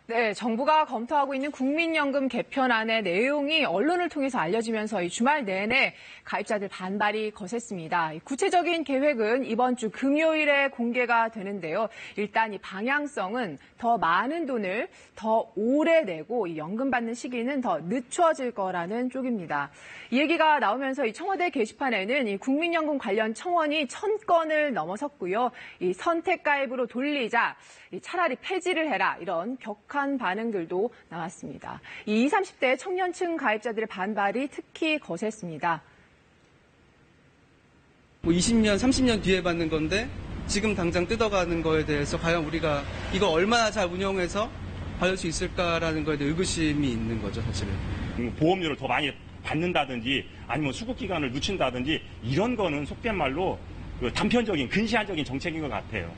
네, 정부가 검토하고 있는 국민연금 개편안의 내용이 언론을 통해서 알려지면서 이 주말 내내 가입자들 반발이 거셌습니다. 구체적인 계획은 이번 주 금요일에 공개가 되는데요. 일단 이 방향성은 더 많은 돈을 더 오래 내고 이 연금 받는 시기는 더 늦춰질 거라는 쪽입니다. 이 얘기가 나오면서 이 청와대 게시판에는 이 국민연금 관련 청원이 1000건을 넘어섰고요. 이 선택 가입으로 돌리자, 차라리 폐지를 해라 이런 격한 반응들도 나왔습니다. 이 20, 30대 청년층 가입자들의 반발이 특히 거셌습니다. 20년, 30년 뒤에 받는 건데 지금 당장 뜯어가는 거에 대해서 과연 우리가 이거 얼마나 잘 운영해서 받을 수 있을까라는 거에 대해 의구심이 있는 거죠, 사실은. 보험료를 더 많이 받는다든지 아니면 수급 기간을 늦춘다든지 이런 거는 속된 말로 단편적인 근시안적인 정책인 것 같아요.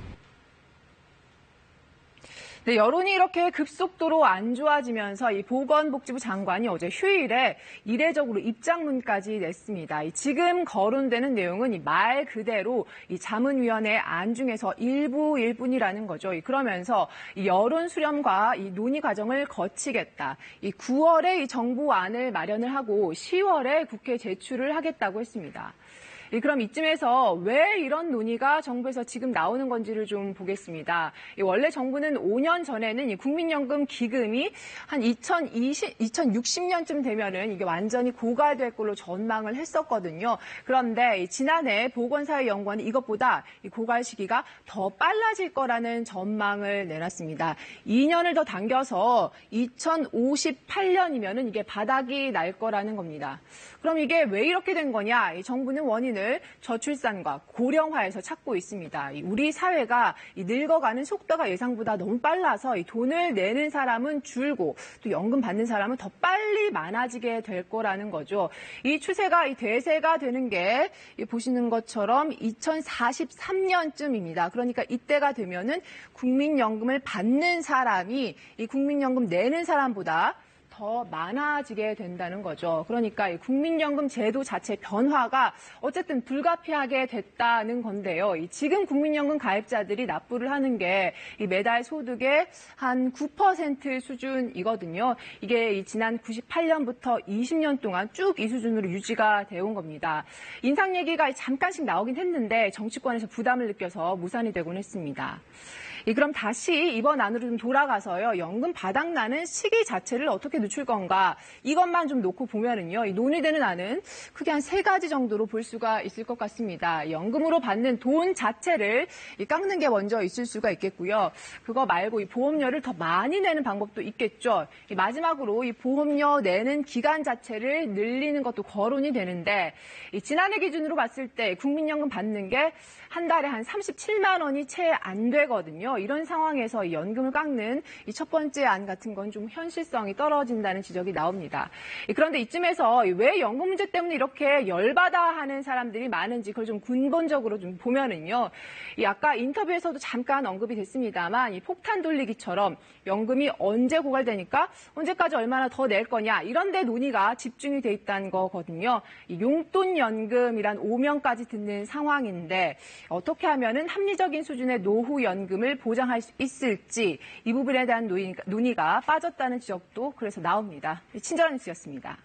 네, 여론이 이렇게 급속도로 안 좋아지면서 이 보건복지부 장관이 어제 휴일에 이례적으로 입장문까지 냈습니다. 지금 거론되는 내용은 이 말 그대로 이 자문위원회 안 중에서 일부일 뿐이라는 거죠. 그러면서 이 여론 수렴과 이 논의 과정을 거치겠다. 이 9월에 이 정부안을 마련을 하고 10월에 국회 제출을 하겠다고 했습니다. 그럼 이쯤에서 왜 이런 논의가 정부에서 지금 나오는 건지를 좀 보겠습니다. 원래 정부는 5년 전에는 이 국민연금 기금이 한 2060년쯤 되면은 이게 완전히 고갈될 걸로 전망을 했었거든요. 그런데 지난해 보건사회연구원이 이것보다 이 고갈 시기가 더 빨라질 거라는 전망을 내놨습니다. 2년을 더 당겨서 2058년이면은 이게 바닥이 날 거라는 겁니다. 그럼 이게 왜 이렇게 된 거냐? 이 정부는 원인을 저출산과 고령화에서 찾고 있습니다. 우리 사회가 늙어가는 속도가 예상보다 너무 빨라서 이 돈을 내는 사람은 줄고 또 연금 받는 사람은 더 빨리 많아지게 될 거라는 거죠. 이 추세가 이 대세가 되는 게 보시는 것처럼 2043년쯤입니다. 그러니까 이때가 되면은 국민연금을 받는 사람이 이 국민연금 내는 사람보다 더 많아지게 된다는 거죠. 그러니까 이 국민연금 제도 자체 변화가 어쨌든 불가피하게 됐다는 건데요. 지금 국민연금 가입자들이 납부를 하는 게 이 매달 소득의 한 9% 수준이거든요. 이게 지난 98년부터 20년 동안 쭉 이 수준으로 유지가 되어 온 겁니다. 인상 얘기가 잠깐씩 나오긴 했는데 정치권에서 부담을 느껴서 무산이 되곤 했습니다. 그럼 다시 이번 안으로 좀 돌아가서요. 연금 바닥나는 시기 자체를 어떻게 늦출 건가 이것만 좀 놓고 보면은요. 이 논의되는 안은 크게 한 3가지 정도로 볼 수가 있을 것 같습니다. 연금으로 받는 돈 자체를 깎는 게 먼저 있을 수가 있겠고요. 그거 말고 이 보험료를 더 많이 내는 방법도 있겠죠. 마지막으로 이 보험료 내는 기간 자체를 늘리는 것도 거론이 되는데 지난해 기준으로 봤을 때 국민연금 받는 게 한 달에 한 37만 원이 채 안 되거든요. 이런 상황에서 이 연금을 깎는 이 첫 번째 안 같은 건 좀 현실성이 떨어진다는 지적이 나옵니다. 그런데 이쯤에서 왜 연금 문제 때문에 이렇게 열받아 하는 사람들이 많은지 그걸 좀 근본적으로 좀 보면은요. 아까 인터뷰에서도 잠깐 언급이 됐습니다만 이 폭탄 돌리기처럼 연금이 언제 고갈되니까 언제까지 얼마나 더 낼 거냐 이런 데 논의가 집중이 돼 있다는 거거든요. 용돈연금이란 오명까지 듣는 상황인데 어떻게 하면은 합리적인 수준의 노후 연금을 보장할 수 있을지 이 부분에 대한 논의가 빠졌다는 지적도 그래서 나옵니다. 친절한 뉴스였습니다.